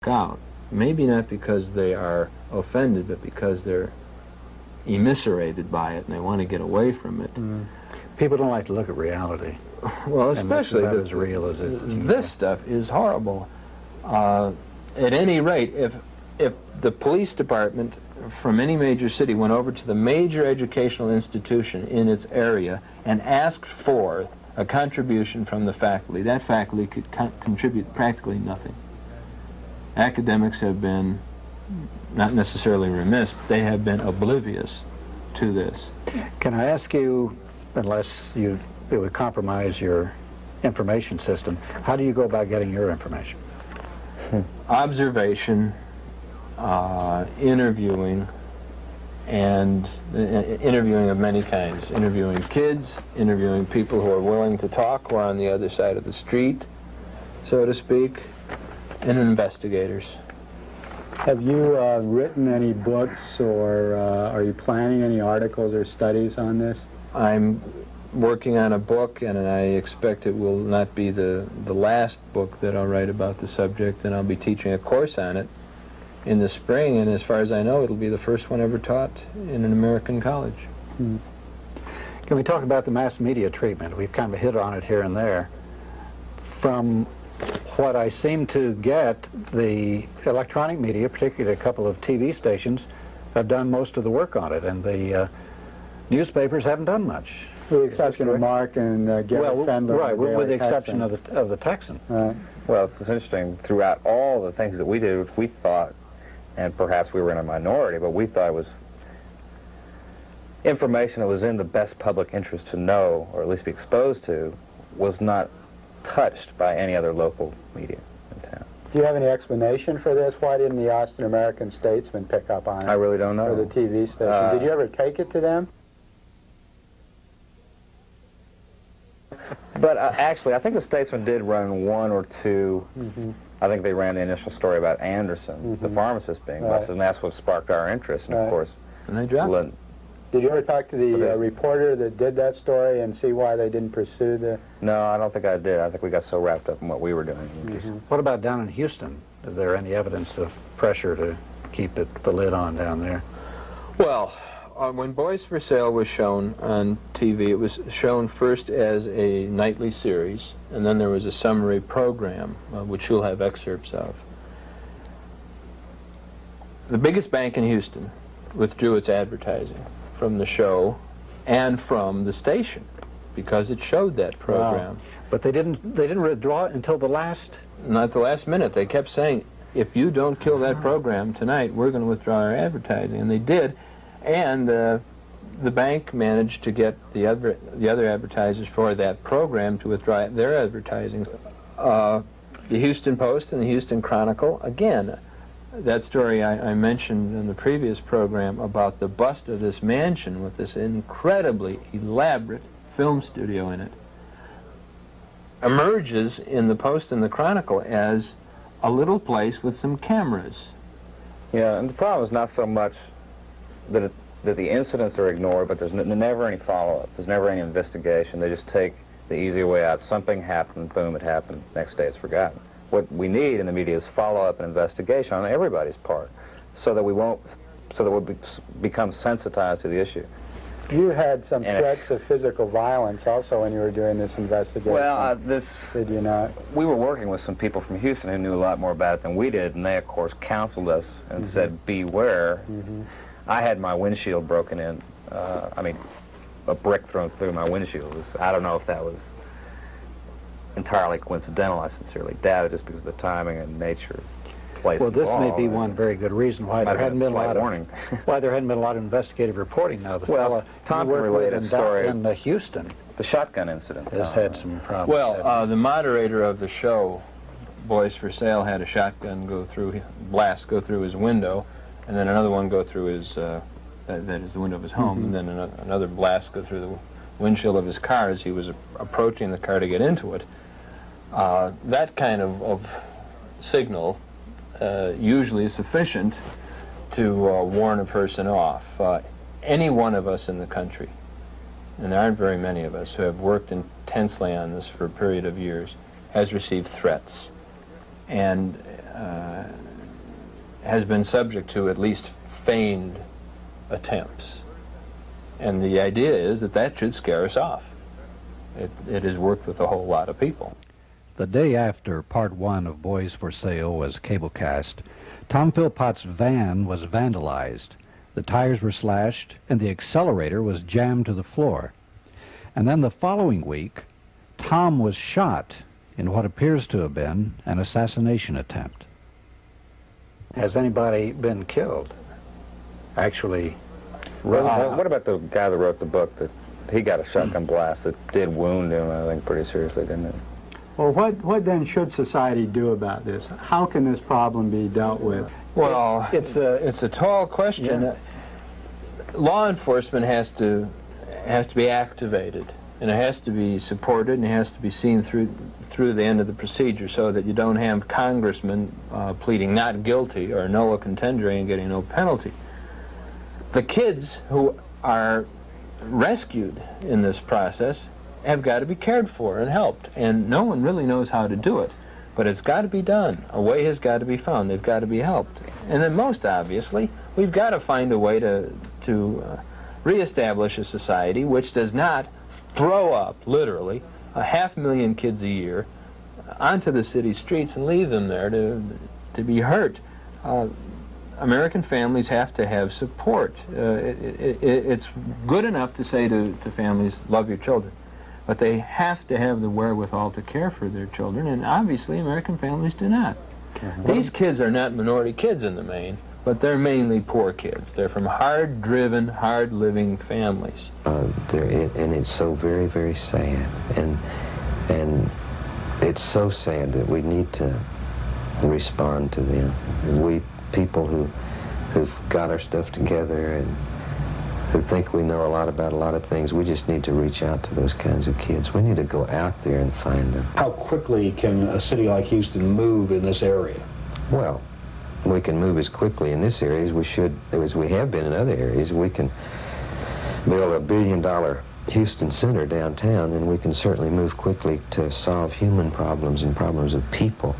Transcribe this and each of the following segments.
out. Maybe not because they are offended, but because they're eviscerated by it and they want to get away from it. People don't like to look at reality. Well, especially as real as it. This stuff is horrible. At any rate, if the police department from any major city went over to the major educational institution in its area and asked for a contribution from the faculty, that faculty could contribute practically nothing. Academics have been not necessarily remiss, but they have been oblivious to this. Can I ask you, unless it would compromise your information system, how do you go about getting your information? Observation, interviewing, and interviewing of many kinds. Interviewing kids, interviewing people who are willing to talk, who are on the other side of the street, so to speak, and investigators. Have you written any books, or are you planning any articles or studies on this? I'm working on a book, and I expect it will not be the last book that I'll write about the subject, and I'll be teaching a course on it in the spring, and as far as I know, it'll be the first one ever taught in an American college. Can we talk about the mass media treatment? We've kind of hit on it here and there. From what I seem to get, the electronic media, particularly a couple of TV stations, have done most of the work on it, and the newspapers haven't done much. With the exception of Mark and Gary Fendler. Right, with the exception of the Texan. Right. Well, it's interesting. Throughout all the things that we did, we thought, and perhaps we were in a minority, but we thought it was information that was in the best public interest to know, or at least be exposed to, was not touched by any other local media in town. Do you have any explanation for this? Why didn't the Austin American-Statesman pick up on it? I really don't know. Or the TV station? Did you ever take it to them? But actually, I think the Statesman did run one or two. I think they ran the initial story about Anderson, the pharmacist being busted, and that's what sparked our interest. And of course, and they dropped it. Did you ever talk to the reporter that did that story and see why they didn't pursue the... No, I don't think I did. I think we got so wrapped up in what we were doing. What about down in Houston? Is there any evidence of pressure to keep the lid on down there? Well, when Boys for Sale was shown on TV, it was shown first as a nightly series, and then there was a summary program, which you'll have excerpts of. The biggest bank in Houston withdrew its advertising from the show and from the station because it showed that program. Wow. But they didn't withdraw it until the last... Not the last minute. They kept saying, if you don't kill that program tonight, we're going to withdraw our advertising. And they did. And the bank managed to get the other advertisers for that program to withdraw their advertising. The Houston Post and the Houston Chronicle, again, that story I mentioned in the previous program about the bust of this mansion with this incredibly elaborate film studio in it, emerges in the Post and the Chronicle as a little place with some cameras. Yeah, and the problem is not so much that the incidents are ignored, but there's never any follow-up. There's never any investigation. They just take the easy way out. Something happened, boom, it happened. Next day it's forgotten. What we need in the media is follow-up and investigation on everybody's part, so that we'll become sensitized to the issue. You had some threats of physical violence also when you were doing this investigation. Well, did you not? We were working with some people from Houston who knew a lot more about it than we did, and they, of course, counseled us and said, beware. I had my windshield broken in. I mean, a brick thrown through my windshield. I don't know if that was entirely coincidental. I sincerely doubt it, just because of the timing and nature. Well, this may be one very good reason why there hadn't been a lot of investigative reporting now. Well, Tom related story in Houston, the shotgun incident, has had some problems. Well, the moderator of the show, Boys for Sale, had a shotgun blast go through his window, and then another one go through his that is the window of his home, and then another blast go through the windshield of his car as he was approaching the car to get into it. That kind of signal usually is sufficient to warn a person off. Any one of us in the country, and there aren't very many of us who have worked intensely on this for a period of years, has received threats. And has been subject to at least feigned attempts. And the idea is that that should scare us off. It has worked with a whole lot of people. The day after Part 1 of Boys for Sale was cablecast, Tom Philpott's van was vandalized. The tires were slashed, and the accelerator was jammed to the floor. And then the following week, Tom was shot in what appears to have been an assassination attempt. Has anybody been killed? Actually, what about the guy that wrote the book that he got a shotgun blast that did wound him, I think, pretty seriously, didn't it? Well, what then should society do about this? How can this problem be dealt with? Well, it's a tall question. Yeah. Law enforcement has to be activated, and it has to be supported, and it has to be seen through the end of the procedure, so that you don't have congressmen pleading not guilty or nolo contendere and getting no penalty. The kids who are rescued in this process have got to be cared for and helped, and no one really knows how to do it, but it's got to be done. A way has got to be found. They've got to be helped. And then most obviously, we've got to find a way to reestablish a society which does not throw up, literally, 500,000 kids a year onto the city streets and leave them there to be hurt. American families have to have support. It's good enough to say to families, love your children, but they have to have the wherewithal to care for their children, and obviously American families do not. These kids are not minority kids in the main, but they're mainly poor kids. They're from hard-driven, hard-living families. And it's so very, very sad, and it's so sad that we need to respond to them. We people who've got our stuff together and who think we know a lot about a lot of things, we just need to reach out to those kinds of kids. We need to go out there and find them. How quickly can a city like Houston move in this area? Well, we can move as quickly in this area as we have been in other areas. We can build a $1 billion Houston center downtown, and we can certainly move quickly to solve human problems and problems of people.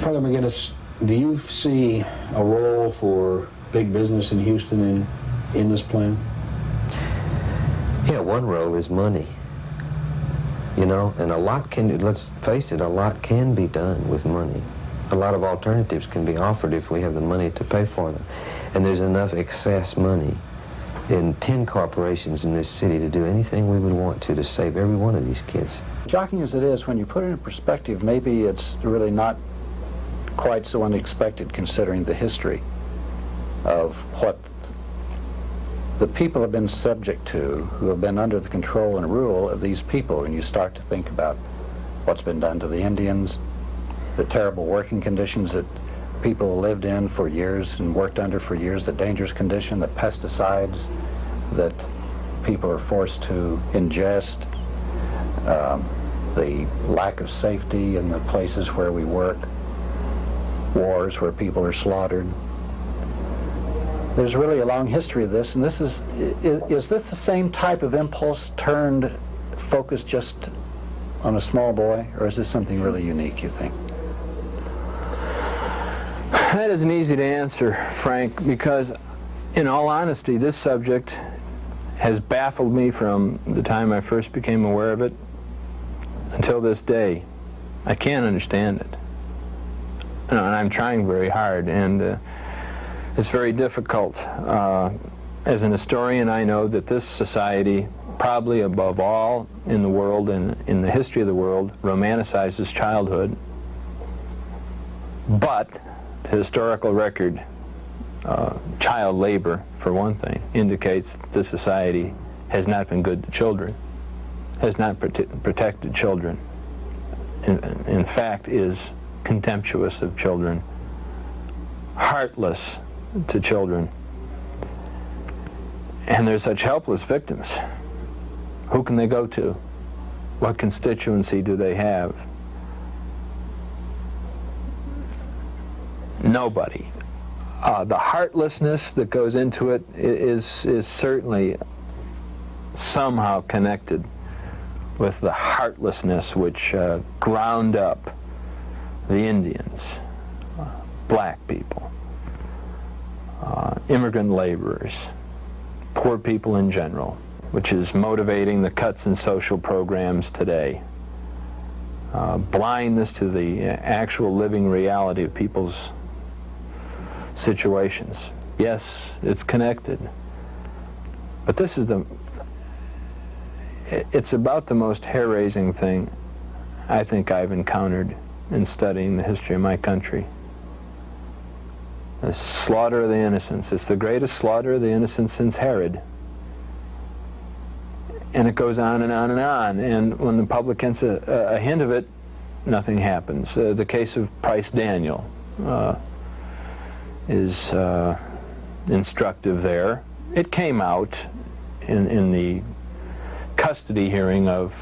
Father McGinnis, do you see a role for big business in Houston in this plan? Yeah, one role is money. You know, and let's face it, a lot can be done with money. A lot of alternatives can be offered if we have the money to pay for them. And there's enough excess money in 10 corporations in this city to do anything we would want to save every one of these kids. Shocking as it is, when you put it in perspective, maybe it's really not quite so unexpected considering the history of what the people have been subject to, who have been under the control and rule of these people. And you start to think about what's been done to the Indians, the terrible working conditions that people lived in for years and worked under for years, the dangerous condition, the pesticides that people are forced to ingest, the lack of safety in the places where we work, wars where people are slaughtered. There's really a long history of this, and this is this the same type of impulse focused just on a small boy, or is this something really unique, you think? That isn't easy to answer, Frank, because in all honesty, this subject has baffled me from the time I first became aware of it until this day. I can't understand it. And I'm trying very hard, and it's very difficult. As an historian, I know that this society, probably above all in the world and in the history of the world, romanticizes childhood. But the historical record, child labor, for one thing, indicates that this society has not been good to children, has not protected children. In fact, is contemptuous of children, heartless to children. And they're such helpless victims. Who can they go to? What constituency do they have? Nobody. The heartlessness that goes into it is certainly somehow connected with the heartlessness which ground up the Indians, black people. immigrant laborers, poor people in general, which is motivating the cuts in social programs today. Blindness to the actual living reality of people's situations. Yes, it's connected. But this is it's about the most hair-raising thing I think I've encountered in studying the history of my country. The slaughter of the innocents. It's the greatest slaughter of the innocents since Herod. And it goes on and on and on. And when the public gets a hint of it, nothing happens. The case of Price Daniel is instructive there. It came out in the custody hearing of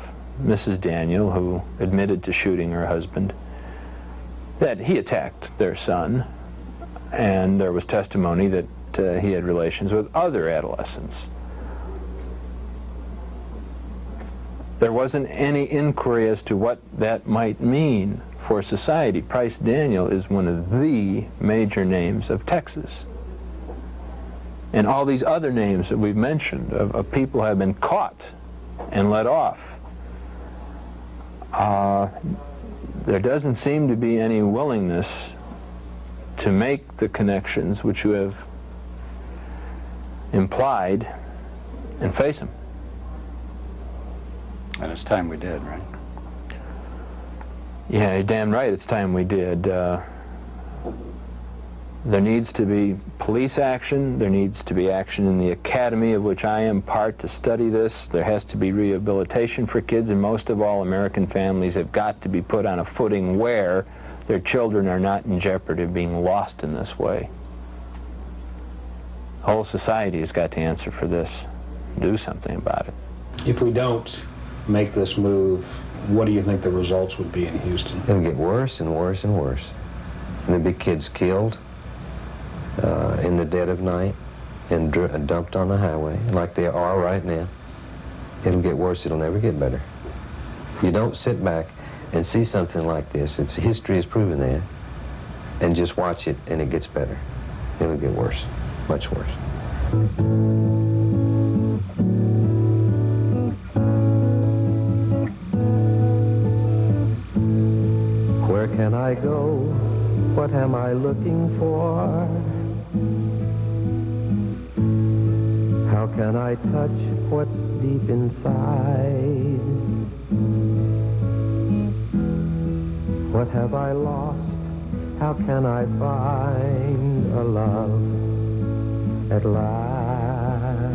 Mrs. Daniel, who admitted to shooting her husband, that he attacked their son, and there was testimony that he had relations with other adolescents. There wasn't any inquiry as to what that might mean for society. Price Daniel is one of the major names of Texas. And all these other names that we've mentioned of people who have been caught and let off. There doesn't seem to be any willingness to make the connections which you have implied and face them. And it's time we did, right? Yeah, you're damn right, it's time we did. There needs to be police action. There needs to be action in the academy of which I am part to study this. There has to be rehabilitation for kids, and most of all, American families have got to be put on a footing where their children are not in jeopardy of being lost in this way. The whole society has got to answer for this, do something about it. If we don't make this move, what do you think the results would be in Houston? It'll get worse and worse and worse. There'll be kids killed in the dead of night and dumped on the highway like they are right now. It'll get worse. It'll never get better. You don't sit back and see something like this. History has proven that. And just watch it and it gets better. It'll get worse, much worse. Where can I go? What am I looking for? How can I touch what's deep inside? What have I lost? How can I find a love at last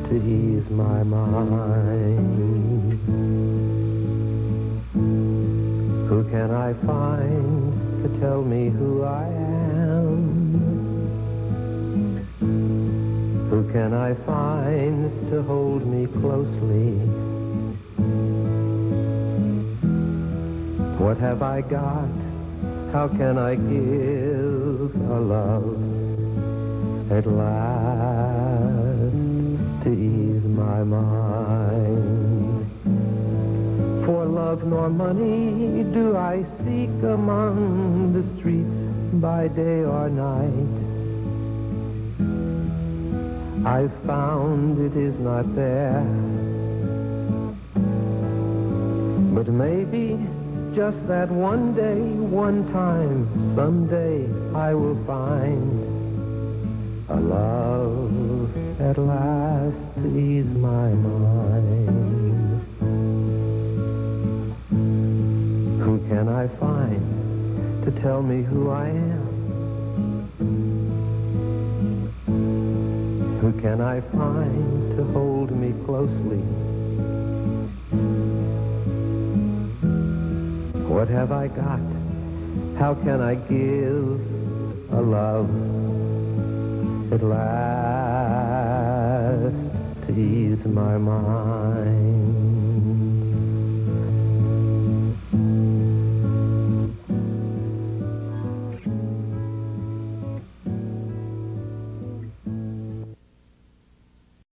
to ease my mind? Who can I find to tell me who I am? Who can I find to hold me closely? What have I got? How can I give a love at last to ease my mind? For love nor money do I seek among the streets by day or night. I've found it is not there, but maybe just that one day, one time, someday I will find a love at last to ease my mind. Who can I find to tell me who I am? Who can I find to hold me closely? What have I got? How can I give a love at last to ease my mind?